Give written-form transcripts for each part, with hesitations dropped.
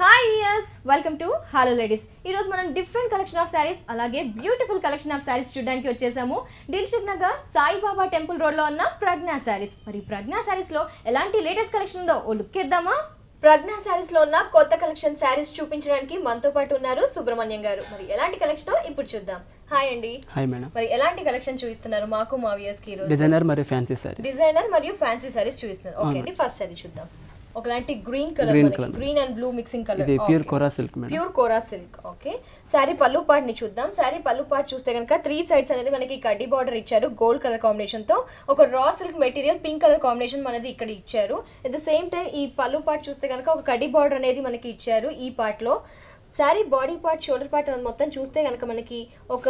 Hi yes, welcome to Hello Ladies. ఈ రోజు మనం డిఫరెంట్ కలెక్షన్ ఆఫ్ సారీస్ అలాగే బ్యూటిఫుల్ కలెక్షన్ ఆఫ్ సారీస్ చూడడానికి వచ్చేసాము. దిల్సుఖ్ నగర్ సాయిబాబా టెంపుల్ రోడ్ లో ఉన్న ప్రజ్ఞా సారీస్. మరి ప్రజ్ఞా సారీస్ లో ఎలాంటి లేటెస్ట్ కలెక్షన్ ఉందో ఓ లుక్ చేద్దామా? ప్రజ్ఞా సారీస్ లో ఉన్న కొత్త కలెక్షన్ సారీస్ చూపించడానికి మనతో పాటు ఉన్నారు సుబ్రహ్మణ్యం గారు. మరి ఎలాంటి కలెక్షన్ ఇప్పుడు చూద్దాం. హాయ్ అండి. Hi madam. మరి ఎలాంటి కలెక్షన్ చూపిస్తున్నారు మాకు మా వ్యూయర్స్ కి? డిజైనర్ మరియు ఫ్యాన్సీ సారీస్. డిజైనర్ మరియు ఫ్యాన్సీ సారీస్ చూపిస్తున్నారు. ఓకే అండి, ఫస్ట్ సారీ చూద్దాం. ఒకలాంటి green colour, green and blue mixing colour. ఇది ప్యూర్ కోరా సిల్క్ మేడం. ప్యూర్ కోరా సిల్క్. ఓకే, సారీ పల్లు పార్ట్ ని చూద్దాం. సారీ పల్లు పార్ట్ చూస్తే కనుక 3 సైడ్స్ అనేది మనకి కడ్డీ బార్డర్ ఇచ్చారు గోల్డ్ కలర్ కాంబినేషన్ తో. ఒక raw silk material pink colour combination అనేది ఇక్కడ ఇచ్చారు. అట్ ద సేమ్ టైం ఈ పల్లు పార్ట్ చూస్తే కనుక ఒక కడ్డీ బార్డర్ అనేది మనకి ఇచ్చారు ఈ పార్ట్ లో. Sorry body part, shoulder part మొత్తం చూస్తే కనుక మనకి ఒక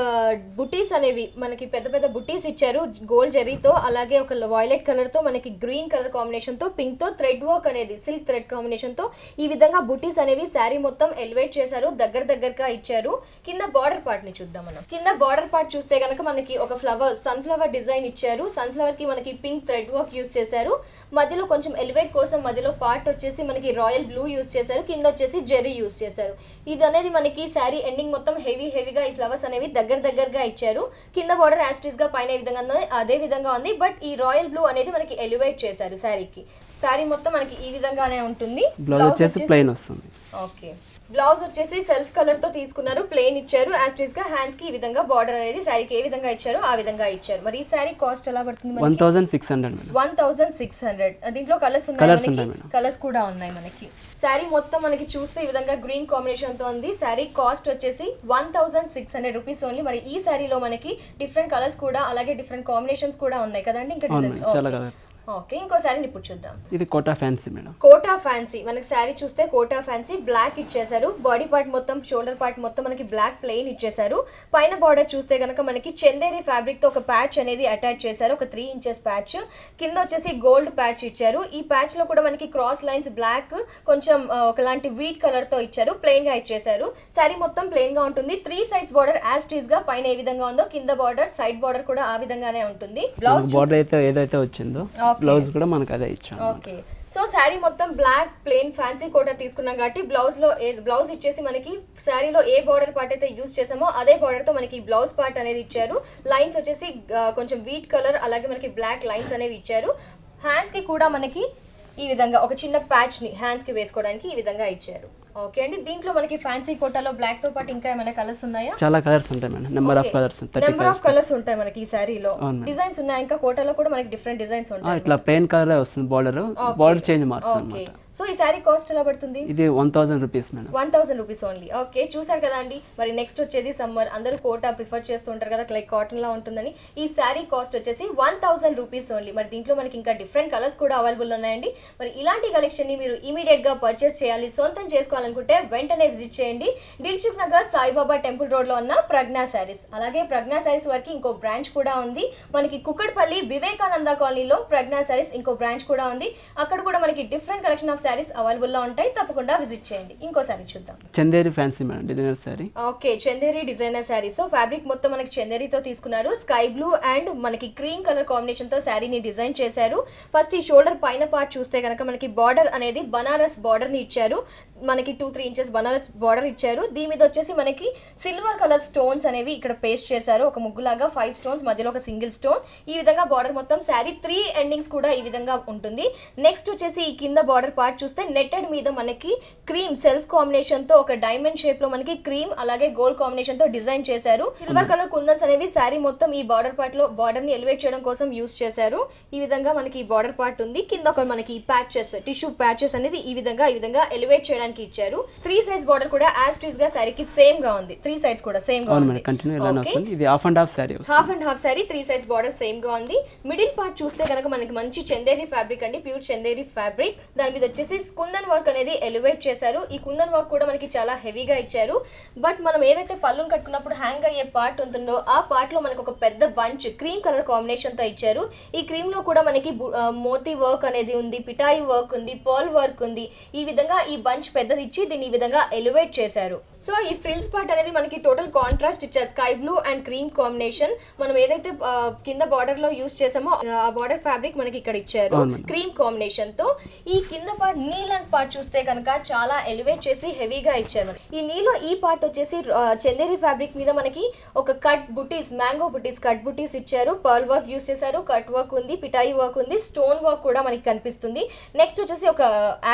బుటీస్ అనేవి మనకి పెద్ద పెద్ద బుటీస్ ఇచ్చారు గోల్డ్ జరీతో. అలాగే ఒక వైలెట్ కలర్ తో మనకి గ్రీన్ కలర్ కాంబినేషన్ తో పింక్ తో థ్రెడ్ వర్క్ అనేది సిల్క్ థ్రెడ్ కాంబినేషన్ తో ఈ విధంగా బుటీస్ అనేవి సారీ మొత్తం ఎలివేట్ చేశారు, దగ్గరగా ఇచ్చారు. కింద బార్డర్ పార్ట్ ని చూద్దాం మనం. కింద బార్డర్ పార్ట్ చూస్తే కనుక మనకి ఒక ఫ్లవర్, సన్ఫ్లవర్ డిజైన్ ఇచ్చారు. సన్ఫ్లవర్ కి మనకి పింక్ థ్రెడ్ వర్క్ యూస్ చేశారు. మధ్యలో కొంచెం ఎలివేట్ కోసం మధ్యలో పార్ట్ వచ్చేసి మనకి రాయల్ బ్లూ యూస్ చేశారు. కింద వచ్చేసి జెర్రీ యూస్ చేశారు. ఇది అనేది మనకి శారీ ఎండింగ్ మొత్తం హెవీగా ఈ ఫ్లవర్స్ అనేవి దగ్గరగా ఇచ్చారు. కింద బార్డర్ యాస్టిస్ గా పైన విధంగా అదే విధంగా ఉంది. బట్ ఈ రాయల్ బ్లూ అనేది మనకి ఎలివేట్ చేశారు శారీకి. శారీ మొత్తం మనకి ఈ విధంగానే ఉంటుంది. బ్లౌజ్ వచ్చేసి ప్లెయిన్ వస్తుంది. ఓకే, బ్లౌజ్ వచ్చేసి సెల్ఫ్ కలర్ తో తీసుకున్నారు, ప్లెయిన్ ఇచ్చారు. యాస్టిస్ గా హ్యాండ్స్ కి ఈ విధంగా బార్డర్ అనేది శారీకి ఏ విధంగా ఇచ్చారో ఆ విధంగా ఇచ్చారు. మరి ఈ శారీ కాస్ట్ ఎలా పడుతుంది? 1600. 1600. దీంట్లో కలర్స్ ఉన్నాయి, కలర్స్ కూడా ఉన్నాయి మనకి. శారీ మొత్తం మనకి చూస్తే ఈ విధంగా గ్రీన్ కాంబినేషన్ తో ఉంది. శారీ కాస్ట్ వచ్చేసి 1600 రూపీస్ ఓన్లీ. మరి ఈ శారీలో మనకి డిఫరెంట్ కలర్స్ కూడా అలాగే డిఫరెంట్ కాంబినేషన్స్ కూడా ఉన్నాయి కదండి. ఇంకా డిజైన్స్. ఓకే, ఇంకో శారీని ఇప్పుడు చూద్దాం. ఇది Kota fancy madam. Kota fancy. మనకి శారీ చూస్తే కోటా ఫ్యాన్సీ బ్లాక్ ఇచ్చేసారు. బాడీ పార్ట్ మొత్తం, షోల్డర్ పార్ట్ మొత్తం మనకి బ్లాక్ ప్లెయిన్ ఇచ్చేసారు. పైన బార్డర్ చూస్తే కనుక మనకి చందేరి ఫ్యాబ్రిక్ తో ఒక ప్యాచ్ అనేది అటాచ్ చేశారు, ఒక 3 ఇంచెస్ ప్యాచ్. కింద వచ్చేసి గోల్డ్ ప్యాచ్ ఇచ్చారు. ఈ ప్యాచ్ లో కూడా మనకి క్రాస్ లైన్స్ బ్లాక్, కొంచెం ఒకలాంటి వీట్ కలర్ తో ఇచ్చారు. ప్లెయిన్ గా ఇచ్చేసారు. శారీ మొత్తం ప్లెయిన్ గా ఉంటుంది. 3 సైడ్స్ బార్డర్ యాజ్ టీజ్ గా పైన ఏ విధంగా ఉందో కింద బార్డర్, సైడ్ బార్డర్ కూడా ఆ విధంగానే ఉంటుంది. బ్లౌజ్ బార్డర్ అయితే ఏదైతే వచ్చిందో బ్లౌజ్ కూడా మనకు అదే ఇచ్చాము. ఓకే, సో శారీ మొత్తం బ్లాక్ ప్లెయిన్ ఫ్యాన్సీ కోటా తీసుకున్నాం కాబట్టి బ్లౌజ్ ఇచ్చేసి మనకి శారీలో ఏ బార్డర్ పార్ట్ అయితే యూజ్ చేసామో అదే బార్డర్ తో మనకి బ్లౌజ్ పార్ట్ అనేది ఇచ్చారు. లైన్స్ వచ్చేసి కొంచెం వీట్ కలర్, అలాగే మనకి బ్లాక్ లైన్స్ అనేవి ఇచ్చారు. హ్యాండ్స్ కి కూడా మనకి ఈ విధంగా ఒక చిన్న ప్యాచ్ ని హ్యాండ్స్ కి వేసుకోవడానికి ఈ విధంగా ఇచ్చారు. ఓకే అండి, దీంట్లో మనకి ఫ్యాన్సీ కోటాలో బ్లాక్ తో పాటు ఇంకా ఏమైనా కలర్స్ ఉన్నాయా? చాలా కలర్స్ ఉంటాయి మేడం. నెంబర్ ఆఫ్ కలర్స్ ఉంటాయి మనకి ఈ సారీలో. డిజైన్స్ ఉన్నాయి, ఇంకా కోటాలో కూడా మనకి డిఫరెంట్ డిజైన్స్ ఉంటాయి. ఇట్లా ప్లెయిన్ కలర్ వస్తుంది బార్డర్ చేంజ్ మారుతుంది. సో ఈ సారీ కాస్ట్ ఎలా పడుతుంది? ఇది 1000 rupees madam. 1000 rupees only. Okay, చూసారు కదా అండి. మరి నెక్స్ట్ వచ్చేది సమ్మర్, అందరూ కోటా ప్రిఫర్ చేస్తూ ఉంటారు కదా, లైక్ కాటన్ లా ఉంటుందని. ఈ సారీ కాస్ట్ వచ్చేసి 1000 రూపీస్ ఓన్లీ. మరి దీంట్లో మనకి ఇంకా డిఫరెంట్ కలర్స్ కూడా అవైలబుల్ ఉన్నాయండి. మరి ఇలాంటి కలెక్షన్ ని మీరు ఇమీడియట్ గా పర్చేస్ చేయాలి, సొంతం చేసుకోవాలనుకుంటే వెంటనే విజిట్ చేయండి. దిల్సుఖ్ నగర్ సాయిబాబా టెంపుల్ రోడ్ లో ఉన్న ప్రజ్ఞా సారీస్. అలాగే ప్రజ్ఞా సారీస్ వరకు ఇంకో బ్రాంచ్ కూడా ఉంది మనకి. కుక్కడపల్లి వివేకానంద కాలనీలో ప్రజ్ఞా సారీస్ ఇంకో బ్రాంచ్ కూడా ఉంది. అక్కడ కూడా మనకి different collection of saris available లో ఉంటాయి, తప్పకుండా విజిట్ చేయండి. ఇంకో సారీ చూద్దాం. Chanderi fancy madam, designer sorry. Okay, Chanderi designer sorry. So fabric మొత్తం మనకి చందేరితో తీసుకున్నారు. స్కై బ్లూ అండ్ మనకి క్రీమ్ కలర్ కాంబినేషన్ తో శారీని డిజైన్ చేశారు. ఫస్ట్ ఈ షోల్డర్ పైన పార్ట్ చూస్తే కనుక మనకి బార్డర్ అనేది బనారస్ బార్డర్ ని ఇచ్చారు. మనకి 2-3 ఇంచెస్ బనారస్ బార్డర్ ఇచ్చారు. దీని మీద వచ్చేసి మనకి సిల్వర్ కలర్ స్టోన్స్ అనేవి ఇక్కడ పేస్ట్ చేశారు. ఒక ముగ్గులాగా 5 స్టోన్స్, మధ్యలో ఒక సింగిల్ స్టోన్. ఈ విధంగా బార్డర్ మొత్తం శారీ 3 ఎండింగ్స్ కూడా ఈ విధంగా ఉంటుంది. నెక్స్ట్ వచ్చేసి ఈ కింద బార్డర్ పార్ట్ చూస్తే నెట్టెడ్ మీద మనకి క్రీమ్ సెల్ఫ్ కాంబినేషన్ తో ఒక డైమండ్ షేప్ లో మనకి క్రీమ్ అలాగే గోల్డ్ కాంబినేషన్ తో డిజైన్ చేశారు. సిల్వర్ కలర్ కుందన్స్ అనేవి శారీ మొత్తం ఈ బార్డర్ పార్ట్ లో బార్డర్ ని ఎలివేట్ చేయడం కోసం యూస్ చేశారు. ఈ విధంగా మనకి ఈ బార్డర్ పార్ట్ ఉంది. కింద ఒక మనకి ప్యాచెస్, టిష్యూ ప్యాచెస్ అనేది ఈ విధంగా ఎలివేట్ చేయడానికి ఇచ్చారు. 3 సైడ్స్ బార్డర్ కూడా యాజ్ టీజ్ గా శారీకి సేమ్ గా ఉంది. 3 సైడ్స్ కూడా సేమ్ గా ఉంది. ఇది half and half sari. Half and half sari, 3 sides border same గా ఉంది. మిడిల్ పార్ట్ చూస్తే కనుక మనకి మంచి చందేరి ఫ్యాబ్రిక్ అండి, ప్యూర్ చందేరి ఫ్యాబ్రిక్. దాని మీద వచ్చేసి కుందన్ వర్క్ అనేది ఎలివేట్ చేశారు. ఈ కుందన్ వర్క్ కూడా మనకి చాలా హెవీగా ఇచ్చారు. బట్ మనం ఏదైతే పళ్ళును కట్టుకున్నప్పుడు హ్యాంగ్ అయ్యే పార్ట్ ఉంటుందో ఆ పార్ట్ లో మనకి ఒక పెద్ద బంచ్ క్రీమ్ కలర్ కాంబినేషన్ తో ఇచ్చారు. ఈ క్రీమ్ లో కూడా మనకి మోతీ వర్క్ అనేది ఉంది, పిటాయి వర్క్ ఉంది, పర్ల్ వర్క్ ఉంది. ఈ విధంగా ఈ బంచ్ పెద్దది ఇచ్చి దీన్ని ఈ విధంగా ఎలివేట్ చేశారు. సో ఈ ఫ్రిల్స్ పార్ట్ అనేది మనకి టోటల్ కాంట్రాస్ట్ ఇచ్చారు, sky blue and cream combination. మనం ఏదైతే కింద బార్డర్ లో యూస్ చేసామో ఆ బార్డర్ ఫ్యాబ్రిక్ మనకి ఇక్కడ ఇచ్చారు క్రీమ్ కాంబినేషన్ తో. ఈ కింద పార్ట్ నీ లెంత్ పార్ట్ చూస్తే కనుక చాలా ఎలివేట్ చేసి హెవీగా ఇచ్చారు. ఈ నీలో ఈ పార్ట్ వచ్చేసి చందేరి ఫ్యాబ్రిక్ మీద మనకి ఒక కట్ బుటీస్, మ్యాంగో బుటీస్, కట్ బుటీస్ ఇచ్చారు. పర్ల్ వర్క్ యూస్ చేశారు, కట్ వర్క్ ఉంది, పిటాయి వర్క్ ఉంది, స్టోన్ వర్క్ కూడా మనకి కనిపిస్తుంది. నెక్స్ట్ వచ్చేసి ఒక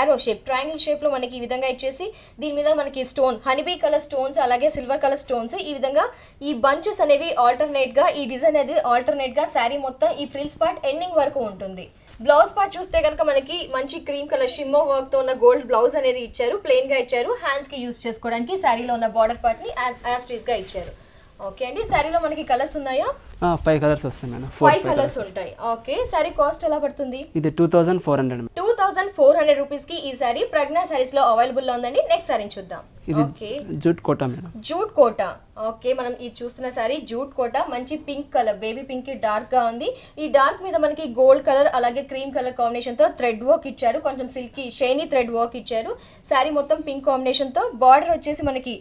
ఆరో షేప్, ట్రయాంగిల్ షేప్ లో మనకి ఈ విధంగా ఇచ్చేసి దీని మీద మనకి స్టోన్, హనీబీ కలర్ స్టోన్స్, అలాగే సిల్వర్ కలర్ స్టోన్స్. ఈ విధంగా ఈ బంచెస్ అనేవి ఆల్టర్నేట్ గా, ఈ డిజైన్ అనేది ఆల్టర్నేట్ గా శారీ మొత్తం ఈ ఫ్రిల్స్ పార్ట్ ఎండింగ్ వరకు ఉంటుంది. బ్లౌజ్ పార్ట్ చూస్తే కనుక మనకి మంచి క్రీమ్ కలర్ షిమ్మో వర్క్ తో ఉన్న గోల్డ్ బ్లౌజ్ అనేది ఇచ్చారు, ప్లెయిన్ గా ఇచ్చారు. హ్యాండ్స్ కి యూస్ చేసుకోవడానికి శారీలో ఉన్న బార్డర్ పార్ట్ ని యాస్ట్రీస్ గా ఇచ్చారు. ఓకే అండి, శారీలో మనకి కలర్స్ ఉన్నాయా? 5 కలర్స్ వస్తాయి మేడం. 5 కలర్స్ ఉంటాయి. ఓకే, శారీ కాస్ట్ ఎలా పడుతుంది? ఇది 2400. 2400 రూపీస్ కి ఈ శారీ ప్రజ్ఞా శారీస్ లో అవైలబుల్ లో ఉందండి. నెక్స్ట్ శారీ చూద్దాం. ఇది jute Kota madam. Jute Kota. Okay, మనం ఈ చూస్తున్న సారీ జూట్ కోటా, మంచి pink colour, baby pink dark గా ఉంది. ఈ డార్క్ మీద మనకి గోల్డ్ కలర్ అలాగే క్రీమ్ కలర్ కాంబినేషన్ తో థ్రెడ్ వర్క్ ఇచ్చారు, కొంచెం సిల్కీ షైనీ థ్రెడ్ వర్క్ ఇచ్చారు. సారీ మొత్తం పింక్ కాంబినేషన్ తో, బార్డర్ వచ్చేసి మనకి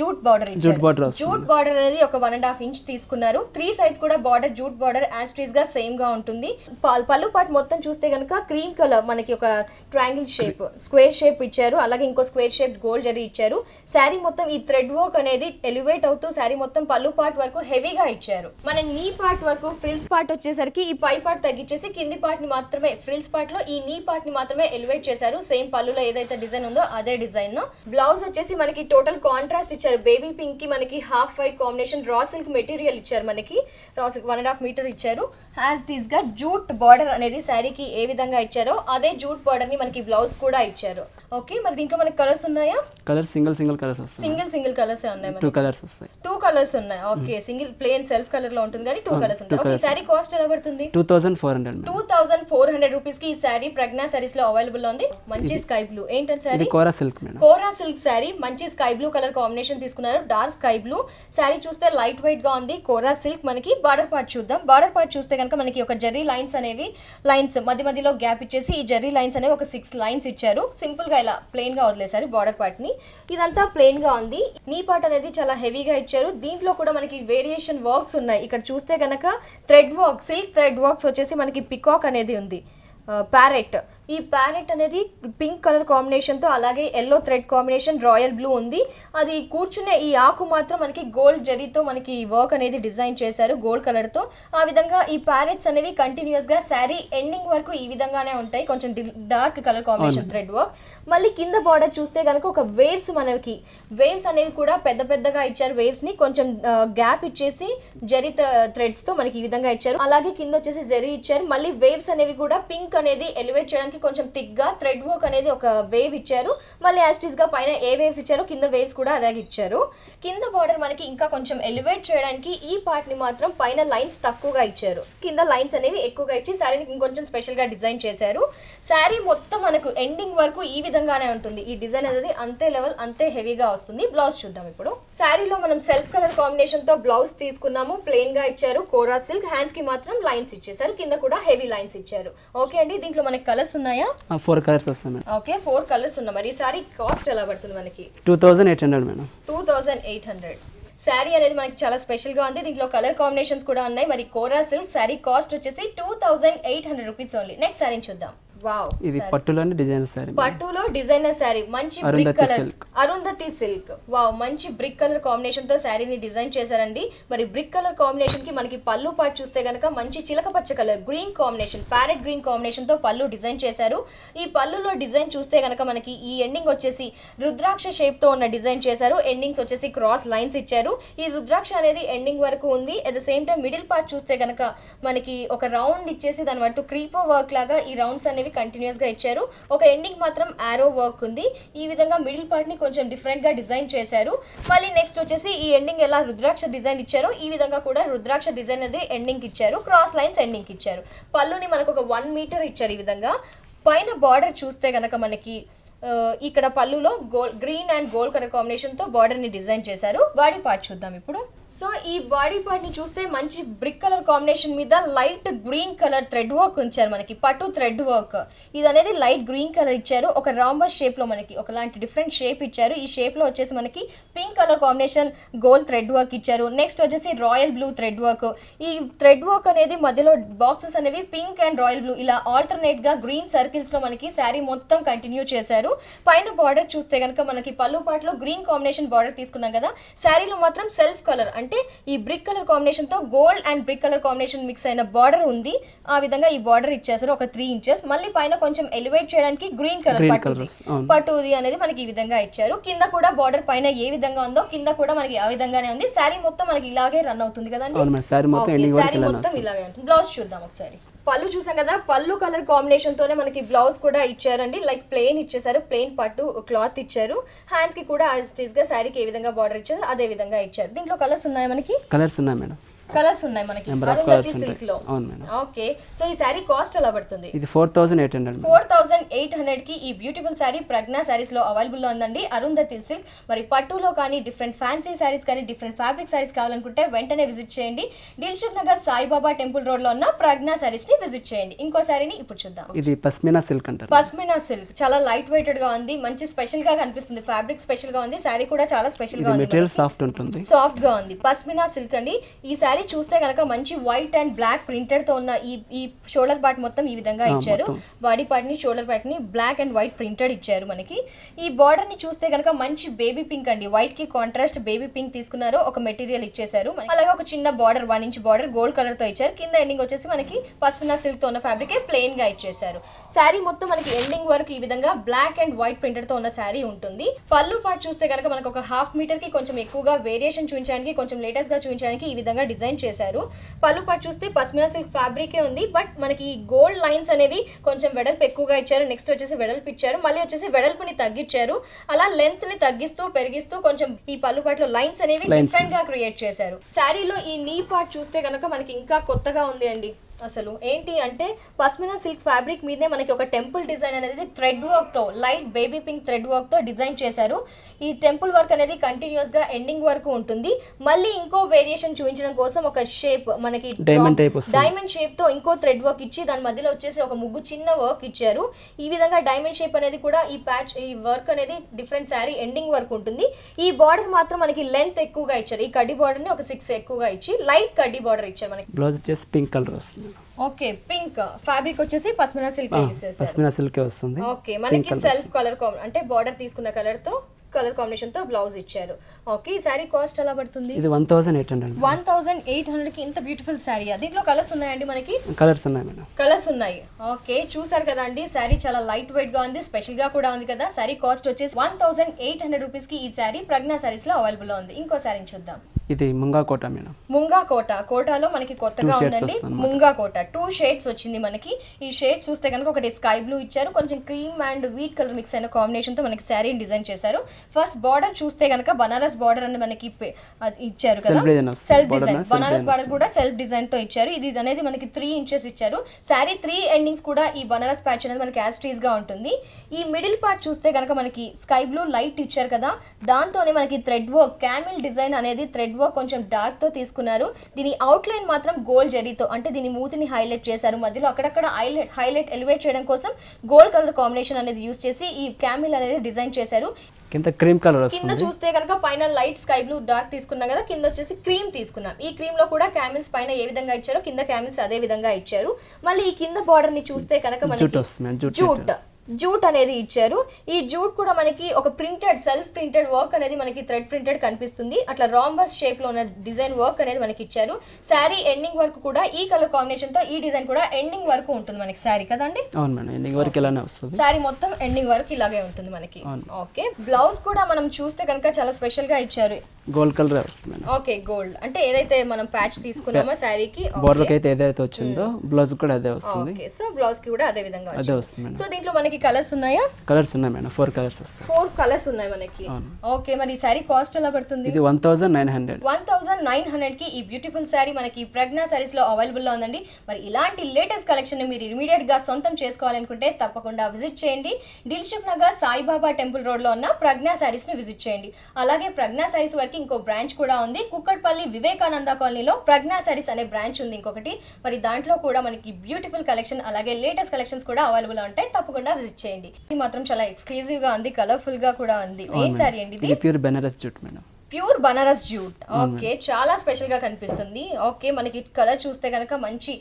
జూట్ బార్డర్ ఇచ్చారు. జూట్ బార్డర్ అనేది ఒక 1.5 ఇంచ్ తీసుకున్నారు. 3 సైడ్స్ కూడా బార్డర్ జూట్ బార్డర్ యాస్ట్రీస్ గా సేమ్ గా ఉంటుంది. పళ్ళు పార్ట్ మొత్తం చూస్తే కనుక క్రీమ్ కలర్ మనకి ఒక ట్రయాంగిల్ షేప్, స్క్వేర్ షేప్ ఇచ్చారు, అలాగే ఇంకో స్క్వేర్ షేప్ గోల్డ్ జరీ ఇచ్చారు. శారీ మొత్తం ఈ థ్రెడ్ వర్క్ అనేది ఎలివేట్ అవుతూ శారీ మొత్తం పళ్ళు పార్ట్ వరకు హెవీగా ఇచ్చారు. మన నీ పార్ట్ వరకు ఫ్రిల్స్ పార్ట్ వచ్చేసరికి ఈ పై పార్ట్ తగ్గించేసి కింది పార్ట్ ని మాత్రమే, ఫ్రిల్స్ పార్ట్ లో ఈ నీ పార్ట్ ని మాత్రమే ఎలివేట్ చేశారు. సేమ్ పళ్ళులో ఏదైతే డిజైన్ ఉందో అదే డిజైన్. బ్లౌజ్ వచ్చేసి మనకి టోటల్ కాంట్రాస్ట్ ఇచ్చారు. బేబీ పింక్ కి మనకి half white combination raw silk material ఇచ్చారు. మనకి రా సిల్క్ 1.5 మీటర్ ఇచ్చారు. యాజ్ ఇట్ ఈస్ గా జూట్ బార్డర్ అనేది శారీకి ఏ విధంగా ఇచ్చారో అదే జూట్ బార్డర్ ని మనకి బ్లౌజ్ కూడా ఇచ్చారు. ఓకే, మరి దీంట్లో మనకి కలర్స్ ఉన్నాయా? కలర్స్ సింగిల్ కలర్స్ వస్తాయి. సింగిల్ కలర్స్ ఉన్నాయి. 2 కలర్స్ వస్తాయి. 2 కలర్స్ ఉన్నాయి. Okay, single plain self colour లో ఉంటుంది కానీ 2 కలర్స్ ఉంటాయి. ఓకే, సారీ కాస్ట్ ఎలా పడుతుంది? 2400. 2400 రూపీస్ కి ఈ సారీ ప్రజ్ఞా సారీస్ లో అవైలబుల్ లో ఉంది. మంచి స్కై బ్లూ. ఏంటంటే సారీ ఇది కోరా సిల్క్ మేడం. కోరా సిల్క్ సారీ, మంచి స్కై బ్లూ కలర్ కాంబినేషన్ తీసుకున్నారు. డార్క్ స్కై బ్లూ సారీ చూస్తే లైట్ వెయిట్ గా ఉంది. కోరా సిల్క్. మనకి బార్డర్ పార్ట్ చూద్దాం. బార్డర్ పార్ట్ చూస్తే కనుక మనకి ఒక జెర్రీ లైన్స్ అనేవి, లైన్స్ మధ్యలో గ్యాప్ ఇచ్చేసి ఈ జెర్రీ లైన్స్ అనేవి ఒక 6 లైన్స్ ఇచ్చారు. సింపుల్ గా ఇలా ప్లెయిన్ గా వదిలేసారు బార్డర్ పార్ట్ ని. ఇదంతా ప్లెయిన్ గా ఉంది. నీ పార్ట్ అనేది చాలా హెవీగా ఇచ్చారు. దీంట్లో కూడా మనకి వేరియేషన్ వర్క్స్ ఉన్నాయి. ఇక్కడ చూస్తే కనుక thread work, silk thread works వచ్చేసి మనకి పికాక్ అనేది ఉంది, ప్యారెట్. ఈ ప్యారెట్ అనేది పింక్ కలర్ కాంబినేషన్ తో, అలాగే yellow thread combination royal blue ఉంది. అది కూర్చునే ఈ ఆకు మాత్రం మనకి గోల్డ్ జరీతో మనకి వర్క్ అనేది డిజైన్ చేశారు గోల్డ్ కలర్ తో. ఆ విధంగా ఈ ప్యారెట్స్ అనేవి కంటిన్యూస్ గా శారీ ఎండింగ్ వరకు ఈ విధంగానే ఉంటాయి. కొంచెం dark colour combination thread work. మళ్ళీ కింద బార్డర్ చూస్తే కనుక ఒక వేవ్స్, మనకి వేవ్స్ అనేవి కూడా పెద్దగా ఇచ్చారు. వేవ్స్ ని కొంచెం గ్యాప్ ఇచ్చేసి జరీ థ్రెడ్స్ తో మనకి ఈ విధంగా ఇచ్చారు. అలాగే కింద వచ్చేసి జరీ ఇచ్చారు. మళ్ళీ వేవ్స్ అనేవి కూడా పింక్ అనేది ఎలివేట్ చేయడానికి కొంచెం థిక్ గా థ్రెడ్ వర్క్ అనేది ఒక వేవ్ ఇచ్చారు. మళ్ళీ యాస్టిస్ గా పైన ఏ వేవ్స్ ఇచ్చారో కింద వేవ్స్ కూడా అలాగే ఇచ్చారు. కింద బార్డర్ మనకి ఇంకా కొంచెం ఎలివేట్ చేయడానికి ఈ పార్ట్ ని మాత్రం పైన లైన్స్ తక్కువగా ఇచ్చారు, కింద లైన్స్ అనేవి ఎక్కువగా ఇచ్చి శారీని ఇంకొంచెం స్పెషల్ గా డిజైన్ చేశారు. శారీ మొత్తం మనకు ఎండింగ్ వరకు ఈ విధంగానే ఉంటుంది. ఈ డిజైన్ అనేది అంతే లెవెల్, అంతే హెవీగా వస్తుంది. బ్లౌజ్ చూద్దాం ఇప్పుడు. శారీలో మనం సెల్ఫ్ కలర్ కాంబినేషన్ తో బ్లౌజ్ తీసుకున్నాము. ప్లెయిన్ గా ఇచ్చారు. కోరా సిల్క్. హ్యాండ్స్ కి మాత్రం లైన్స్ ఇచ్చేసారు. కింద కూడా హెవీ లైన్స్ ఇచ్చారు. ఓకే అండి, దీంట్లో మనకి కలర్స్ ఉన్నాయా? 4 కలర్స్ వస్తాయి మేడం. ఓకే, 4 కలర్స్ ఉన్నాయి. మరి సారీ కాస్ట్ ఎలా పడుతుంది మనకి? 2800 మేడం. 2800. శారీ అనేది మనకి చాలా స్పెషల్ గా ఉంది. దీంట్లో కలర్ కాంబినేషన్స్ కూడా ఉన్నాయి. మరి కోరా సిల్క్ శారీ కాస్ట్ వచ్చేసి 2800 రూపీస్ ఓన్లీ. నెక్స్ట్ శారీ చూద్దాం. వావ్, ఇది పట్టులోని డిజైనర్ సారీ. పట్టులో డిజైనర్ సారీ, మంచి brick colour, Arundhati silk. Wow, మంచి బ్రిక్ కలర్ కాంబినేషన్ తో శారీని డిజైన్ చేశారండి. మరి బ్రిక్ కలర్ కాంబినేషన్ కి మనకి పళ్ళు పార్ట్ చూస్తే గనక మంచి చిలక పచ్చ colour green combination, parrot green combination తో పళ్ళు డిజైన్ చేశారు. ఈ పళ్ళులో డిజైన్ చూస్తే గనక మనకి ఈ ఎండింగ్ వచ్చేసి రుద్రాక్ష షేప్ తో ఉన్న డిజైన్ చేశారు. ఎండింగ్స్ వచ్చేసి క్రాస్ లైన్స్ ఇచ్చారు. ఈ రుద్రాక్ష అనేది ఎండింగ్ వరకు ఉంది. At the same time middle part చూస్తే గనక మనకి ఒక రౌండ్ ఇచ్చేసి దాని వరకు క్రీపో వర్క్ లాగా ఈ రౌండ్స్ అనేవి కంటిన్యూస్ గా ఇచ్చారు. ఒక ఎండింగ్ మాత్రం ఆరో వర్క్ ఉంది. ఈ విధంగా మిడిల్ పార్ట్ ని కొంచెం డిఫరెంట్ గా డిజైన్ చేశారు. మళ్ళీ నెక్స్ట్ వచ్చేసి ఈ ఎండింగ్ ఎలా రుద్రాక్ష డిజైన్ ఇచ్చారో ఈ విధంగా కూడా రుద్రాక్ష డిజైన్ అనేది ఎండింగ్ ఇచ్చారు. క్రాస్ లైన్స్ ఎండింగ్ ఇచ్చారు. పళ్ళుని మనకు ఒక 1 మీటర్ ఇచ్చారు. ఈ విధంగా పైన బార్డర్ చూస్తే గనక మనకి ఇక్కడ పళ్ళులో green and gold colour combination తో బార్డర్ ని డిజైన్ చేశారు. బాడీ పార్ట్ చూద్దాం ఇప్పుడు. సో ఈ బాడీ పార్ట్ ని చూస్తే మంచి బ్రిక్ కలర్ కాంబినేషన్ మీద light green colour thread work ఉంచారు మనకి, పట్టు థ్రెడ్ వర్క్. ఇది అనేది లైట్ గ్రీన్ కలర్ ఇచ్చారు, ఒక రాంబస్ షేప్ లో మనకి ఒకలాంటి డిఫరెంట్ షేప్ ఇచ్చారు. ఈ షేప్ లో వచ్చేసి మనకి pink colour combination gold thread work ఇచ్చారు. నెక్స్ట్ వచ్చేసి రాయల్ బ్లూ థ్రెడ్ వర్క్. ఈ థ్రెడ్ వర్క్ అనేది మధ్యలో బాక్సెస్ అనేవి పింక్ అండ్ రాయల్ బ్లూ ఇలా ఆల్టర్నేట్ గా గ్రీన్ సర్కిల్స్ లో మనకి శారీ మొత్తం కంటిన్యూ చేశారు. పైన బార్డర్ చూస్తే కనుక మనకి పళ్ళు పాటలో గ్రీన్ కాంబినేషన్ బార్డర్ తీసుకున్నాం కదా, శారీలో మాత్రం సెల్ఫ్ కలర్ అంటే ఈ బ్రిక్ కలర్ కాంబినేషన్ తో gold and brick colour combination mix అయిన బార్డర్ ఉంది. ఆ విధంగా ఈ బార్డర్ ఇచ్చేసారు ఒక 3 ఇంచెస్. మళ్ళీ పైన కొంచెం ఎలివేట్ చేయడానికి గ్రీన్ కలర్ పట్టుది అనేది మనకి ఈ విధంగా ఇచ్చారు. కింద కూడా బార్డర్ పైన ఏ విధంగా ఉందో కింద కూడా మనకి ఆ విధంగానే ఉంది. శారీ మొత్తం మనకి ఇలాగే రన్ అవుతుంది కదండి, శారీ మొత్తం ఇలాగే ఉంటుంది. బ్లౌజ్ చూద్దాం ఒకసారి. పళ్ళు చూసాం కదా, పళ్ళు కలర్ కాంబినేషన్ తోనే మనకి బ్లౌజ్ కూడా ఇచ్చారండి. లైక్ ప్లెయిన్ ఇచ్చేసారు, ప్లెయిన్ పట్టు క్లాత్ ఇచ్చారు. హ్యాండ్స్ కి కూడా యాజ్ ఇట్ ఈస్ గా శారీకి ఏ విధంగా బార్డర్ ఇచ్చారు అదే విధంగా ఇచ్చారు. దీంట్లో కలర్స్ ఉన్నాయి మనకి, కలర్స్ ఉన్నాయి మేడం, కలర్స్ ఉన్నాయి మనకి అరుంధతి సిల్క్ లో. ఓకే, సో ఈ సారీ కాస్ట్ ఎలా పడుతుంది? ఇది 4800. 4800 కి ఈ బ్యూటిఫుల్ సారీ ప్రజ్ఞా సారీస్ లో అవైలబుల్ లో ఉందండి. అరుంధతి సిల్క్. మరి పట్టులో కానీ డిఫరెంట్ ఫ్యాన్సీ సారీస్ కానీ డిఫరెంట్ ఫ్యాబ్రిక్ సారీస్ కావాలనుకుంటే వెంటనే విజిట్ చేయండి. దిల్సుఖ్ నగర్ సాయిబాబా టెంపుల్ రోడ్ లో ఉన్న ప్రజ్ఞా సారీస్ ని విజిట్ చేయండి. ఇంకో సారీని ఇప్పుడు చూద్దాం. ఇది పస్మినా సిల్క్ అంటారు. పస్మినా సిల్క్ చాలా లైట్ వెయిటెడ్ గా ఉంది, మంచి స్పెషల్ గా కనిపిస్తుంది. ఫ్యాబ్రిక్ స్పెషల్ గా ఉంది, సారీ కూడా చాలా స్పెషల్ గా ఉంది, మెటీరియల్ సాఫ్ట్ ఉంటుంది, సాఫ్ట్ గా ఉంది. పస్మినా సిల్క్ అండి. ఈ సారీ చూస్తే కనుక మంచి వైట్ అండ్ బ్లాక్ ప్రింటెడ్ తో ఉన్న ఈ షోల్డర్ పార్ట్ మొత్తం ఈ విధంగా ఇచ్చారు. బాడీ పార్ట్ ని షోల్డర్ పార్ట్ ని బ్లాక్ అండ్ వైట్ ప్రింటెడ్ ఇచ్చారు మనకి. ఈ బార్డర్ ని చూస్తే కనుక మంచి బేబీ పింక్ అండి, వైట్ కి కాంట్రాస్ట్ బేబీ పింక్ తీసుకున్నారు. ఒక మెటీరియల్ ఇచ్చేసారు. అలాగే ఒక చిన్న border 1 inch border gold colour తో ఇచ్చారు. కింద ఎండింగ్ వచ్చేసి మనకి పస్మినా సిల్క్ తో ఉన్న ఫ్యాబ్రిక్ ప్లెయిన్ గా ఇచ్చేసారు. శారీ మొత్తం మనకి ఎండింగ్ వరకు ఈ విధంగా బ్లాక్ అండ్ వైట్ ప్రింటెడ్ తో ఉన్న శారీ ఉంటుంది. పళ్ళు పార్ట్ చూస్తే కనుక మనకు ఒక హాఫ్ మీటర్ కి కొంచెం ఎక్కువగా వేరియేషన్ చూపించడానికి, కొంచెం లేటెస్ట్ గా చూపించడానికి ఈ విధంగా డిజైన్ చేశారు. పళ్ళు పార్ట్ చూస్తే పస్మినా సిల్క్ ఫ్యాబ్రికే ఉంది, బట్ మనకి ఈ గోల్డ్ లైన్స్ అనేవి కొంచెం వెడల్పు ఎక్కువగా ఇచ్చారు. నెక్స్ట్ వచ్చేసి వెడల్పు ఇచ్చారు, మళ్ళీ వచ్చేసి వెడల్పుని తగ్గించారు. అలా లెంత్ ని తగ్గిస్తూ పెరిగిస్తూ కొంచెం ఈ పళ్ళు పార్ట్లో లైన్స్ అనేవి డిఫరెంట్ గా క్రియేట్ చేశారు. శారీలో ఈ నీ పార్ట్ చూస్తే కనుక మనకి ఇంకా కొత్తగా ఉంది అండి. అసలు ఏంటి అంటే పస్మినా సిల్క్ ఫ్యాబ్రిక్ మీదే మనకి ఒక టెంపుల్ డిజైన్ అనేది థ్రెడ్ వర్క్ తో light baby pink thread work తో డిజైన్ చేశారు. ఈ టెంపుల్ వర్క్ అనేది కంటిన్యూస్ గా ఎండింగ్ వరకు ఉంటుంది. మళ్ళీ ఇంకో వేరియేషన్ చూపించడం కోసం ఒక షేప్ మనకి డైమండ్ షేప్ తో ఇంకో థ్రెడ్ వర్క్ ఇచ్చి దాని మధ్యలో వచ్చేసి ఒక ముగ్గు చిన్న వర్క్ ఇచ్చారు. ఈ విధంగా డైమండ్ షేప్ అనేది కూడా ఈ ప్యాచ్ ఈ వర్క్ అనేది డిఫరెంట్ శారీ ఎండింగ్ వరకు ఉంటుంది. ఈ బార్డర్ మాత్రం మనకి లెంత్ ఎక్కువగా ఇచ్చారు. ఈ కడ్డీ బార్డర్ ని ఒక 6 ఎక్కువగా ఇచ్చి లైట్ కడ్డీ బార్డర్ ఇచ్చారు. మనకి బ్లౌజ్ వచ్చేసి పింక్ కలర్ వస్తుంది. ఓకే, పింక్ ఫ్యాబ్రిక్ వచ్చేసి పస్మినా సిల్క్ యూస్ చేశారు. పస్మినా సిల్క్ వస్తుంది. ఓకే, మనకి సెల్ఫ్ కలర్ అంటే బార్డర్ తీసుకున్న కలర్ తో కలర్ కాంబినేషన్ తో బ్లౌజ్ ఇచ్చారు. ఓకే, ఈ సారీ కాస్ట్ ఎలా పడుతుంది? ఇది 1800. 1800 కి ఇంత బ్యూటిఫుల్ సారీ. దీంట్లో కలర్స్ ఉన్నాయండి మనకి? కలర్స్ ఉన్నాయి మేడం, కలర్స్ ఉన్నాయి. ఓకే, చూసారు కదా అండి, సారీ చాలా లైట్ వెయిట్ గా ఉంది, స్పెషల్ గా కూడా ఉంది కదా. సారీ కాస్ట్ వచ్చేసి 1800 రూపీస్ కి ఈ సారీ ప్రజ్ఞా సారీస్ లో అవైలబుల్ ఉంది. ఇంకో సారీ చూద్దాం. ఇది ముంగా కోట మేడం. ముంగా కోట. కోటాలో మనకి కొత్తగా ఉందండి ముంగా కోట. 2 షేడ్స్ వచ్చింది మనకి. ఈ షేడ్స్ చూస్తే కనుక ఒకటి స్కై బ్లూ ఇచ్చారు, కొంచెం cream and wheat colour mix అయిన కాంబినేషన్ తో మనకి శారీని డిజైన్ చేశారు. ఫస్ట్ బార్డర్ చూస్తే కనుక బనారస్ బార్డర్ అని మనకి ఇచ్చారు కదా, సెల్ఫ్ డిజైన్. బనారస్ బార్డర్ కూడా సెల్ఫ్ డిజైన్ తో ఇచ్చారు. ఇది అనేది మనకి 3 ఇంచెస్ ఇచ్చారు. శారీ 3 ఎండింగ్స్ కూడా ఈ బనారస్ ప్యాచ్ అనేది మనకి యాస్టీస్ గా ఉంటుంది. ఈ మిడిల్ పార్ట్ చూస్తే కనుక మనకి స్కై బ్లూ లైట్ ఇచ్చారు కదా, దాంతోనే మనకి థ్రెడ్ వర్క్ క్యామిల్ డిజైన్ అనేది థ్రెడ్ వర్క్ కొంచెం డార్క్ తో తీసుకున్నారు. దీని అవుట్ లైన్ మాత్రం గోల్డ్ జరీతో అంటే దీని మూతిని హైలైట్ చేశారు. మధ్యలో అక్కడక్కడ హైలైట్ ఎలివేట్ చేయడం కోసం గోల్డ్ కలర్ కాంబినేషన్ అనేది యూస్ చేసి ఈ క్యామిల్ అనేది డిజైన్ చేశారు. కింద క్రీమ్ కలర్ వస్తుంది. కింద చూస్తే కనుక పైన లైట్ స్కై బ్లూ డార్క్ తీసుకున్నాం కదా, కింద వచ్చేసి క్రీమ్ తీసుకున్నాం. ఈ క్రీమ్ లో కూడా క్యామిల్స్ పైన ఏ విధంగా ఇచ్చారో కింద క్యామిల్స్ అదే విధంగా ఇచ్చారు. మళ్ళీ ఈ కింద బార్డర్ ని చూస్తే కనుక మనకి జూట్ అనేది ఇచ్చారు. ఈ జూట్ కూడా మనకి ఒక ప్రింటెడ్ సెల్ఫ్ ప్రింటెడ్ వర్క్ అనేది మనకి థ్రెడ్ ప్రింటెడ్ కనిపిస్తుంది. అట్లా రాంబస్ షేప్ లో ఉన్న డిజైన్ వర్క్ అనేది మనకి ఇచ్చారు. శారీ ఎండింగ్ వరకు కూడా ఈ కలర్ కాంబినేషన్ తో ఈ డిజైన్ కూడా ఎండింగ్ వరకు ఉంటుంది మనకి శారీ కదండి. అవును మేడం, ఎండింగ్ వరకు ఇలానే వస్తుంది. శారీ మొత్తం ఎండింగ్ వరకు ఇలాగే ఉంటుంది మనకి. ఓకే, బ్లౌజ్ కూడా మనం చూస్తే కనుక చాలా స్పెషల్ గా ఇచ్చారు. గోల్డ్ కలర్ వస్తుంది. ఓకే, గోల్డ్ అంటే ఏదైతే మనం ప్యాచ్ తీసుకున్నామో శారీకి బోర్డర్ కి అయితే ఏదైతే వచ్చిందో బ్లౌజ్ కూడా అదే వస్తుంది. ఓకే, సో బ్లౌజ్ కి కూడా అదే విధంగా వస్తుంది. సో దీంట్లో మనకి మనకి కలర్స్ ఉన్నాయా? కలర్స్ ఉన్నాయి మేడం, 4 కలర్స్ వస్తాయి. 4 కలర్స్ ఉన్నాయి మనకి. ఓకే, మరి ఈ సారీ కాస్ట్ ఎలా పడుతుంది? ఇది 1900. 1900 కి ఈ బ్యూటిఫుల్ సారీ మనకి ప్రజ్ఞా సారీస్ లో అవైలబుల్ లో ఉందండి. మరి ఇలాంటి లేటెస్ట్ కలెక్షన్ ని మీరు ఇమీడియట్ గా సొంతం చేసుకోవాలనుకుంటే తప్పకుండా విజిట్ చేయండి. దిల్సుఖ్ నగర్ సాయిబాబా టెంపుల్ రోడ్ లో ఉన్న ప్రజ్ఞా సారీస్ ని విజిట్ చేయండి. అలాగే ప్రజ్ఞా సారీస్ వరకు ఇంకో బ్రాంచ్ కూడా ఉంది. కుక్కట్పల్లి వివేకానంద కాలనీలో ప్రజ్ఞా సారీస్ అనే బ్రాంచ్ ఉంది ఇంకొకటి. మరి దాంట్లో కూడా మనకి బ్యూటిఫుల్ కలెక్షన్ అలాగే లేటెస్ట్ కలెక్షన్స్ కూడా అవైలబుల్ ఉంటాయి. తప్పకుండా విజిట్ చేయండి. ఇది మాత్రం చాలా ఎక్స్క్లూజివ్ గా ఉంది, కలర్ఫుల్ గా కూడా ఉంది. ఏం సారీ అండి ఇది? Pure Benaras jute madam. Pure Banaras jute. Okay, చాలా స్పెషల్ గా కనిపిస్తుంది. ఓకే, మనకి కలర్ చూస్తే కనుక మంచి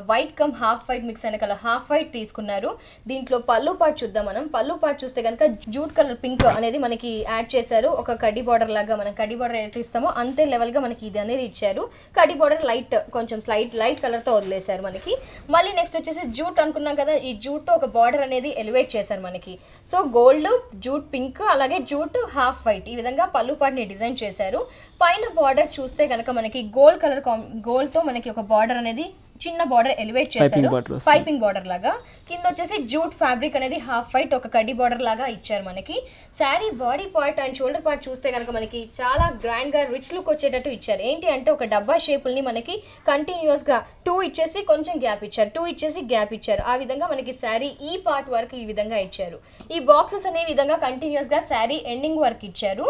white cum half white mix అయిన కలర్, హాఫ్ వైట్ తీసుకున్నారు. దీంట్లో పళ్ళు పార్ట్ చూద్దాం మనం. పళ్ళు పార్ట్ చూస్తే కనుక జూట్ కలర్ పింక్ అనేది మనకి యాడ్ చేశారు. ఒక కడ్డీ బార్డర్ లాగా, మనం కడ్డీ బార్డర్ అయితే ఇస్తామో అంతే లెవెల్ గా మనకి ఇది అనేది ఇచ్చారు. కడ్డీ బార్డర్ లైట్, కొంచెం లైట్ కలర్ తో వదిలేశారు మనకి. మళ్ళీ నెక్స్ట్ వచ్చేసి జూట్ అనుకున్నాం కదా, ఈ జూట్ తో ఒక బార్డర్ అనేది ఎలివేట్ చేశారు మనకి. సో గోల్డ్, జూట్ పింక్, అలాగే జూట్ హాఫ్ వైట్, ఈ విధంగా పళ్ళు పార్ట్ ని డిజైన్ చేశారు. పైన బార్డర్ చూస్తే కనుక మనకి గోల్డ్ కలర్, గోల్డ్ తో మనకి ఒక బార్డర్ అనేది చిన్న బార్డర్ ఎలివేట్ చేశారు, పైపింగ్ బార్డర్ లాగా. కింద వచ్చేసి జూట్ ఫ్యాబ్రిక్ అనేది హాఫ్ వైట్ ఒక కడ్డీ బార్డర్ లాగా ఇచ్చారు మనకి. Sari body part and shoulder part చూస్తే కనుక మనకి చాలా గ్రాండ్ గా రిచ్ లుక్ వచ్చేటట్టు ఇచ్చారు. ఏంటి అంటే ఒక డబ్బా షేపుల్ని మనకి కంటిన్యూస్ గా 2 ఇచ్చేసి కొంచెం గ్యాప్ ఇచ్చారు, 2 ఇచ్చేసి గ్యాప్ ఇచ్చారు. ఆ విధంగా మనకి శారీ ఈ పార్ట్ వరకు ఈ విధంగా ఇచ్చారు. ఈ బాక్సెస్ అనే విధంగా కంటిన్యూస్ గా శారీ ఎండింగ్ వరకు ఇచ్చారు.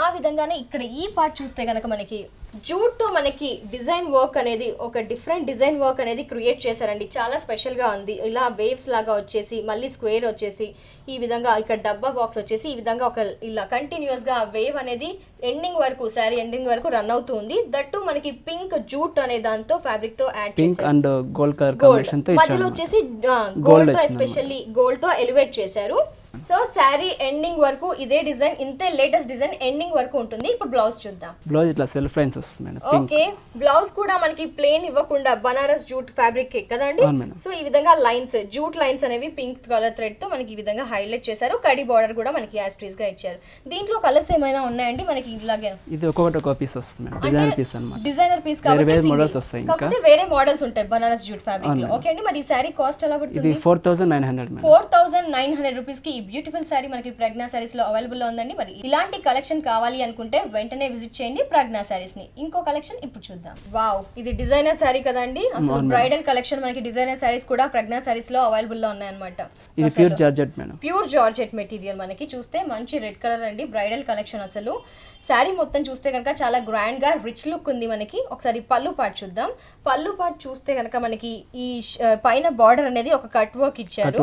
ఆ విధంగానే ఇక్కడ ఈ పార్ట్ చూస్తే కనుక మనకి జూట్ తో మనకి డిజైన్ వర్క్ అనేది, ఒక డిఫరెంట్ డిజైన్ వర్క్ అనేది క్రియేట్ చేశారండి. చాలా స్పెషల్ గా ఉంది. ఇలా వేవ్స్ లాగా వచ్చేసి మళ్ళీ స్క్వేర్ వచ్చేసి ఈ విధంగా ఇక్కడ డబ్బా బాక్స్ వచ్చేసి ఈ విధంగా ఒక ఇలా కంటిన్యూస్ గా వేవ్ అనేది ఎండింగ్ వరకు, శారీ ఎండింగ్ వరకు రన్ అవుతూ ఉంది. దట్టు మనకి పింక్ జూట్ అనే దాంతో ఫ్యాబ్రిక్ తో యాడ్ చేశారు. Pink and gold colour combination తో మధ్యలో వచ్చేసి గోల్డ్ తో, ఎస్పెషల్లీ గోల్డ్ తో ఎలివేట్ చేశారు. సో శారీ ఎండింగ్ వరకు ఇదే డిజైన్, ఇంతే లేటెస్ట్ డిజైన్ ఎండింగ్ వరకు ఉంటుంది. ఇప్పుడు బ్లౌజ్ చూద్దాం. బ్లౌజ్ ఇట్లా సెల్ఫ్ లైన్స్ వస్తుంది. ఓకే, బ్లౌజ్ కూడా మనకి ప్లేన్ ఇవ్వకుండా బనారస్ జూట్ ఫ్యాబ్రిక్ కదండి. సో ఈ విధంగా లైన్స్, జూట్ లైన్స్ అనేవి పింక్ కలర్ థ్రెడ్ తో మనకి ఈ విధంగా హైలైట్ చేశారు. కడి బార్డర్ కూడా మనకి యాస్ట్రీస్ గా ఇచ్చారు. దీంట్లో కలర్స్ ఏమైనా ఉన్నాయండి మనకి? ఇలాగే ఇది ఒక్కొక్క పీస్ వస్తుంది, డిజైనర్ పీస్ అన్నమాట. డిజైనర్ పీస్ కాబట్టి వేరే మోడల్స్ వస్తాయి, ఇంకా వేరే మోడల్స్ ఉంటాయి బనారస్ జూట్ ఫ్యాబ్రిక్ లో. ఓకే అండి, మరి ఈ సారీ కాస్ట్ ఎలా పడుతుంది? ఇది 4900 4900 రూపీస్ కి ఈ బ్యూటిఫుల్ సారీ మనకి ప్రజ్ఞా సారీస్ లో అవైలబుల్ లో ఉందండి. మరి ఇలాంటి కలెక్షన్ కావాలి అనుకుంటే వెంటనే విజిట్ చేయండి ప్రజ్ఞా సారీస్ ని. ఇంకో కలెక్షన్ ఇప్పుడు చూద్దాం. వావ్, ఇది డిజైనర్ సారీ కదండి. అసలు బ్రైడల్ కలెక్షన్ మనకి డిజైనర్ సారీస్ కూడా ప్రజ్ఞా సారీస్ లో అవైలబుల్ లో ఉన్నాయన్నమాట. ఇది pure georgette madam. Pure georgette material మనకి చూస్తే మంచి రెడ్ కలర్ అండి. బ్రైడల్ కలెక్షన్ అసలు శారీ మొత్తం చూస్తే కనుక చాలా గ్రాండ్ గా రిచ్ లుక్ ఉంది మనకి. ఒకసారి పళ్ళు పార్ట్ చూద్దాం. పళ్ళు పార్ట్ చూస్తే కనుక మనకి ఈ పైన బార్డర్ అనేది ఒక కట్ వర్క్ ఇచ్చారు.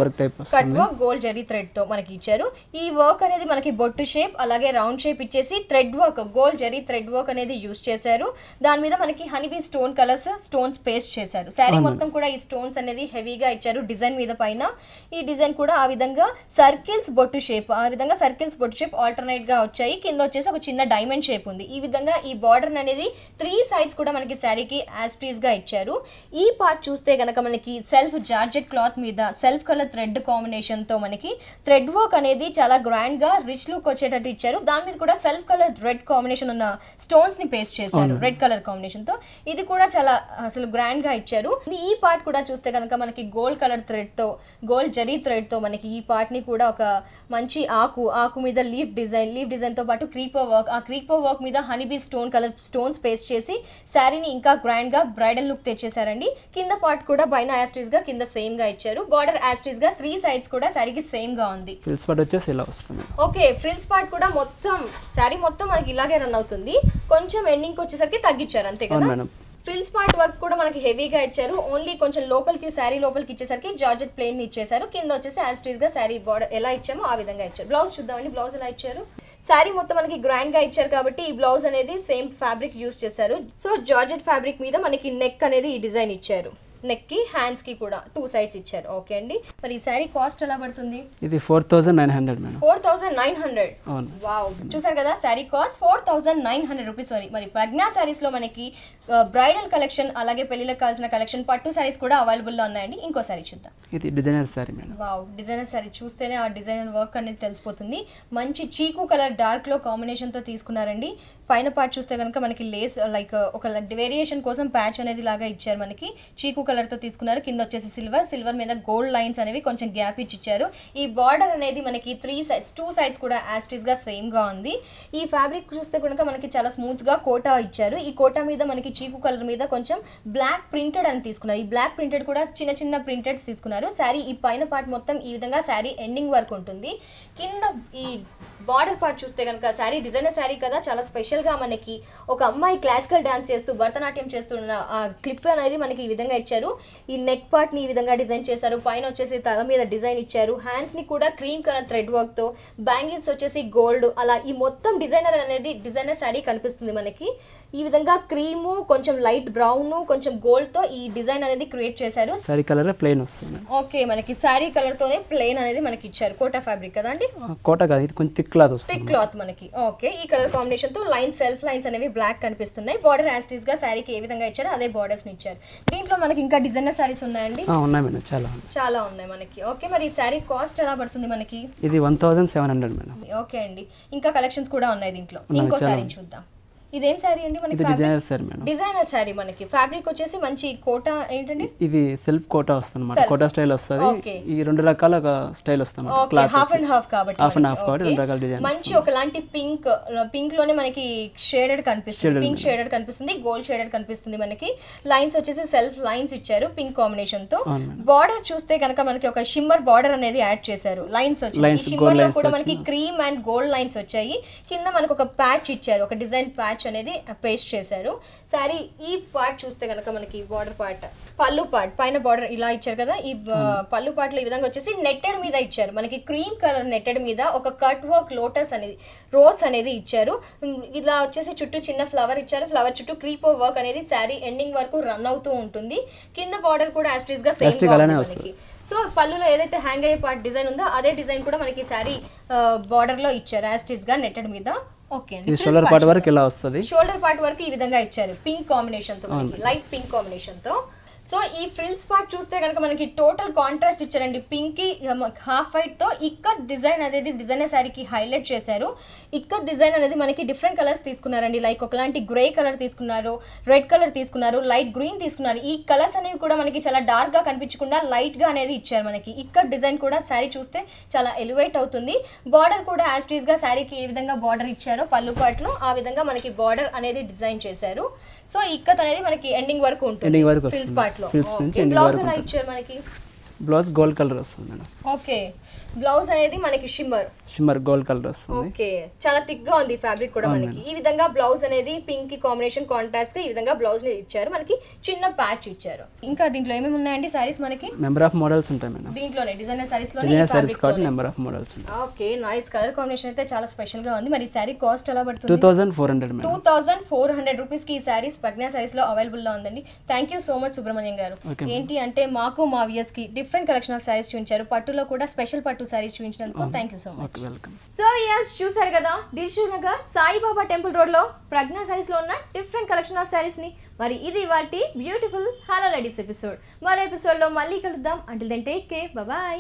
Cut work gold zari thread తో మనకి ఇచ్చారు. ఈ వర్క్ అనేది మనకి బొట్టు షేప్ అలాగే రౌండ్ షేప్ ఇచ్చేసి thread work, gold zari thread work అనేది యూస్ చేశారు. దాని మీద మనకి honeybee stone colours, stones paste చేశారు. శారీ మొత్తం కూడా ఈ స్టోన్స్ అనేది హెవీగా ఇచ్చారు డిజైన్ మీద. పైన ఈ డిజైన్ కూడా ఆ విధంగా సర్కిల్స్ బొట్టు షేప్, ఆ విధంగా సర్కిల్స్ బొట్టు షేప్ ఆల్టర్నేట్ గా వచ్చాయి. కింద వచ్చేసి ఒక చిన్న డైమండ్ షేప్ ఉంది. ఈ విధంగా ఈ బార్డర్ అనేది 3 సైడ్స్ కూడా మనకి శారీకి యాస్ట్రీస్ గా ఇచ్చారు. ఈ పార్ట్ చూస్తే గనక మనకి సెల్ఫ్ జార్జెట్ క్లాత్ మీద సెల్ఫ్ కలర్ థ్రెడ్ కాంబినేషన్ తో మనకి థ్రెడ్ వర్క్ అనేది చాలా గ్రాండ్ గా రిచ్ లుక్ వచ్చేటట్టు ఇచ్చారు. దాని మీద కూడా సెల్ఫ్ కలర్ రెడ్ కాంబినేషన్ ఉన్న స్టోన్స్ ని పేస్ట్ చేశారు రెడ్ కలర్ కాంబినేషన్ తో. ఇది కూడా చాలా అసలు గ్రాండ్ గా ఇచ్చారు. ఈ పార్ట్ కూడా చూస్తే కనుక మనకి గోల్డ్ కలర్ థ్రెడ్ తో, గోల్డ్ జరీ థ్రెడ్ తో మనకి ఈ పార్ట్ ని కూడా ఒక మంచి ఆకు మీద లీఫ్ డిజైన్ తో పాటు క్రీపర్ వర్క్, ఆ క్రీపర్ వర్క్ మీద honeybee stone colour stones paste చేసి శారీని ఇంకా గ్రాండ్ గా బ్రైడల్ లుక్ తెచ్చేసారండి. కింద పార్ట్ కూడా పైన యాస్ట్రీస్ గా, కింద సేమ్ గా ఇచ్చారు. బార్డర్ యాస్ట్రీస్ గా 3 సైడ్స్ కూడా శారీకి సేమ్ గా ఉంది. ఫ్రిల్స్ పార్ట్ వచ్చేసి ఇలా వస్తుంది. ఓకే, ఫ్రిల్స్ పార్ట్ కూడా మొత్తం శారీ మొత్తం మనకి ఇలాగే రన్ అవుతుంది. కొంచెం ఎండింగ్ వచ్చేసరికి తగ్గించారు అంతే కదా. ఫ్రిల్స్ పార్ట్ వర్క్ కూడా మనకి హెవీగా ఇచ్చారు. ఓన్లీ కొంచెం లోపలికి, శారీ లోపలికి ఇచ్చేసరికి జార్జెట్ ప్లెయిన్ ఇచ్చేసారు. కింద వచ్చేసి యాస్ట్రీస్ గా శారీ బార్డర్ ఎలా ఇచ్చామో ఆ విధంగా ఇచ్చారు. బ్లౌజ్ చూద్దామండి. బ్లౌజ్ ఎలా ఇచ్చారు? శారీ మొత్తం మనకి గ్రాండ్ గా ఇచ్చారు కాబట్టి ఈ బ్లౌజ్ అనేది సేమ్ ఫ్యాబ్రిక్ యూస్ చేశారు. సో జార్జెట్ ఫ్యాబ్రిక్ మీద మనకి నెక్ అనేది ఈ డిజైన్ ఇచ్చారు. నెక్ కి, హ్యాండ్స్ కి కూడా 2 సైడ్స్ ఇచ్చారు. ఓకే అండి, మరి ఈ సారీ కాస్ట్ ఎలా పడుతుంది? ఇది 4900 మేడం. 4900. వావ్, చూసారు కదా సారీ కాస్ట్ 4900 రూపీస్. మరి ప్రజ్ఞా సారీస్ లో మనకి బ్రైడల్ కలెక్షన్ అలాగే పెళ్లిలకు కావాల్సిన కలెక్షన్, పట్టు సారీస్ కూడా అవైలబుల్ లో ఉన్నాయండి. ఇంకో సారీ చూద్దాం. ఇది designer sorry madam. Wow, designer sorry చూస్తేనే ఆ డిజైనర్ వర్క్ అనేది తెలిసిపోతుంది. మంచి చీకు కలర్ డార్క్ లో కాంబినేషన్ తో తీసుకున్నారండి. పైన పార్ట్ చూస్తే కనుక మనకి లేస్ లైక్ ఒక వేరియేషన్ కోసం ప్యాచ్ అనేది లాగా ఇచ్చారు. మనకి చీకు కలర్ తో తీసుకున్నారు. కింద వచ్చేసి సిల్వర్ మీద గోల్డ్ లైన్స్ అనేవి కొంచెం గ్యాప్ ఇచ్చారు. ఈ బార్డర్ అనేది మనకి 2 సైడ్స్ కూడా యాస్టీస్ గా సేమ్ గా ఉంది. ఈ ఫ్యాబ్రిక్ చూస్తే కనుక మనకి చాలా స్మూత్ గా కోటా ఇచ్చారు. ఈ కోటా మీద మనకి చీకు కలర్ మీద కొంచెం బ్లాక్ ప్రింటెడ్ అని తీసుకున్నారు. ఈ బ్లాక్ ప్రింటెడ్ కూడా చిన్న ప్రింటెడ్స్ తీసుకున్నారు. శారీ ఈ పైన పార్ట్ మొత్తం ఈ విధంగా శారీ ఎండింగ్ వరకు ఉంటుంది. కింద ఈ బార్డర్ పార్ట్ చూస్తే కనుక శారీ డిజైనర్ శారీ కదా, చాలా స్పెషల్గా మనకి ఒక అమ్మాయి క్లాసికల్ డాన్స్ చేస్తూ భరతనాట్యం చేస్తున్న క్లిప్ అనేది మనకి ఈ విధంగా ఇచ్చారు. ఈ నెక్ పార్ట్ని ఈ విధంగా డిజైన్ చేశారు. పైన వచ్చేసి తల మీద డిజైన్ ఇచ్చారు. హ్యాండ్స్ని కూడా క్రీమ్ కలర్ థ్రెడ్ వర్క్తో, బ్యాంగిల్స్ వచ్చేసి గోల్డ్, అలా ఈ మొత్తం డిజైనర్ శారీ కనిపిస్తుంది మనకి. ఈ విధంగా క్రీము, కొంచెం లైట్ బ్రౌన్, కొంచెం గోల్డ్ తో ఈ డిజైన్ అనేది క్రియేట్ చేశారు. సారీ కలర్ ప్లెయిన్ వస్తుంది. ఓకే, మనకి సారీ కలర్ తోనే ప్లెయిన్ అనేది మనకి ఇచ్చారు. కోటా ఫ్యాబ్రిక్ కదా అండి? కోటా కాదు, ఇది కొంచెం థిక్ క్లాత్ వస్తుంది. థిక్ క్లాత్ మనకి. ఓకే, ఈ కలర్ కాంబినేషన్ తో సెల్ఫ్ లైన్స్ అనేవి బ్లాక్ కనిపిస్తున్నాయి. బార్డర్ యాస్టీస్ గా శారీకి ఏ విధంగా ఇచ్చారో అదే బార్డర్స్ ని ఇచ్చారు. దీంట్లో మనకి ఇంకా డిజైనర్ సారీస్ ఉన్నాయండి? ఉన్నాయి మేడం, చాలా ఉన్నాయి మనకి. ఓకే, మరి ఈ శారీ కాస్ట్ ఎలా పడుతుంది మనకి? ఇది 1700 మేడం. ఓకే అండి, ఇంకా కలెక్షన్స్ కూడా ఉన్నాయి దీంట్లో. ఇంకో శారీ చూద్దాం. ఇదేం శారీ అండి మనకి? Designer sari madam. Designer sari మనకి. ఫ్యాబ్రిక్ వచ్చేసి మంచి కోటా ఏంటండి? ఇది సెల్ఫ్ కోటా వస్తుంది అన్నమాట. కోటా స్టైల్ వస్తుంది. ఈ రెండు రకాల స్టైల్ వస్తుంది. హాఫ్ అండ్ హాఫ్ కాబట్టి రెండు రకాల డిజైన్. మంచి ఒకలాంటి పింక్ లోనే మనకి షేడెడ్ కనిపిస్తుంది. పింక్ షేడెడ్ కనిపిస్తుంది, గోల్డ్ షేడెడ్ కనిపిస్తుంది మనకి. లైన్స్ వచ్చేసి సెల్ఫ్ లైన్స్ ఇచ్చారు పింక్ కాంబినేషన్ తో. బార్డర్ చూస్తే కనుక మనకి ఒక షిమ్మర్ బార్డర్ అనేది యాడ్ చేశారు. లైన్స్ వచ్చాయి. ఈ షిమ్మర్ లో కూడా మనకి క్రీమ్ అండ్ గోల్డ్ లైన్స్ వచ్చాయి. కింద మనకు ఒక ప్యాచ్ ఇచ్చారు, ఒక డిజైన్ ప్యాచ్ అనేది పేస్ట్ చేశారు. సారీ ఈ పార్ట్ చూస్తే కనుక మనకి బార్డర్ పార్ట్, పళ్ళు పార్ట్ పైన బార్డర్ ఇలా ఇచ్చారు కదా. ఈ పళ్ళు పార్ట్ లో ఈ విధంగా వచ్చేసి నెట్టెడ్ మీద ఇచ్చారు మనకి. క్రీమ్ కలర్ నెట్టెడ్ మీద ఒక కట్ వర్క్ లోటస్ అనేది, రోజ్ అనేది ఇచ్చారు. ఇలా వచ్చేసి చుట్టూ చిన్న ఫ్లవర్ ఇచ్చారు. ఫ్లవర్ చుట్టూ క్రీపో వర్క్ అనేది శారీ ఎండింగ్ వరకు రన్ అవుతూ ఉంటుంది. కింద బార్డర్ కూడా యాస్టీస్ గా సేమ్ గా ఉంది మనకి. సో పళ్ళులో ఏదైతే హ్యాంగ్ అయ్యే పార్ట్ డిజైన్ ఉందో అదే డిజైన్ కూడా మనకి శారీ బార్డర్ లో ఇచ్చారు యాస్టీస్ గా నెట్టెడ్ మీద. ఓకే అండి, షోల్డర్ పార్ట్ వరకు ఇలా వస్తుంది. షోల్డర్ పార్ట్ వరకు ఈ విధంగా ఇచ్చారు పింక్ కాంబినేషన్ తో, లైట్ పింక్ కాంబినేషన్ తో. సో ఈ ఫ్రిల్స్ పార్ట్ చూస్తే కనుక మనకి టోటల్ కాంట్రాస్ట్ ఇచ్చారండి. పింక్ కి హాఫ్ వైట్ తో ఇక్కత్ డిజైన్ అనేది డిజైనర్ శారీకి హైలైట్ చేశారు. ఇక్కత్ డిజైన్ అనేది మనకి డిఫరెంట్ కలర్స్ తీసుకున్నారండి. లైక్ ఒకలాంటి గ్రే కలర్ తీసుకున్నారు, రెడ్ కలర్ తీసుకున్నారు, లైట్ గ్రీన్ తీసుకున్నారు. ఈ కలర్స్ అనేవి కూడా మనకి చాలా డార్క్ గా కనిపించకుండా లైట్ గా అనేది ఇచ్చారు మనకి. ఇక్కత్ డిజైన్ కూడా శారీ చూస్తే చాలా ఎలివేట్ అవుతుంది. బార్డర్ కూడా యాస్టీస్ గా శారీకి ఏ విధంగా బార్డర్ ఇచ్చారో పళ్ళు పార్ట్ లో ఆ విధంగా మనకి బార్డర్ అనేది డిజైన్ చేశారు. సో ఇక్కత్ అనేది మనకి ఎండింగ్ వరకు ఉంటుంది ఫ్రిల్స్ పార్ట్ లో. బ్లౌజ్ ఎలా ఇచ్చారు మనకి? బ్లౌజ్ గోల్డ్ కలర్ వస్తుంది మేడం. ఓకే, బ్లౌజ్ అనేది మనకి షిమ్మర్ గోల్డ్ కలర్ వస్తుంది. ఓకే, చాలా థిక్ గా ఉంది ఫ్యాబ్రిక్ కూడా మనకి. ఈ విధంగా బ్లౌజ్ అనేది పింక్ కాంబినేషన్ కాంట్రాస్ట్ గా ఈ విధంగా బ్లౌజ్ ఇచ్చారు మనకి. చిన్న ప్యాచ్ ఇచ్చారు. ఇంకా దీంట్లో ఏమేమి ఉన్నాయండి సారీస్ మనకి? నెంబర్ ఆఫ్ మోడల్స్ ఉంటాయి మేడం దీంట్లోనే. డిజైనర్ సారీస్ లోనే number of models. Okay, nice colour combination అయితే చాలా స్పెషల్ గా ఉంది. మరి సారీ కాస్ట్ ఎలా పడుతుంది? 2400 మేడం. 2400 రూపీస్ కి ఈ సారీస్ ప్రజ్ఞా సారీస్ లో అవైలబుల్ లో ఉందండి. Thank you so much Subrahmanyam గారు. ఏంటి అంటే మాకు మా వ్యూయర్స్ కి డిఫరెంట్ కలెక్షన్ ఆఫ్ సారీస్ చూపించారు. పట్టులో కూడా స్పెషల్ పట్టు సారీస్ చూపించినందుకు thank you so much. So yes, చూసారు కదా దిల్షుక్ నగర్ సాయిబాబా టెంపుల్ రోడ్ లో ప్రజ్ఞా సారీస్ లో ఉన్న డిఫరెంట్ కలెక్షన్ ఆఫ్ సారీస్ ని. మరి ఇది ఇవాల్టి బ్యూటిఫుల్ హలో లేడీస్ ఎపిసోడ్. మరో ఎపిసోడ్ లో మళ్ళీ కలుద్దాం. Until then take care, bye by.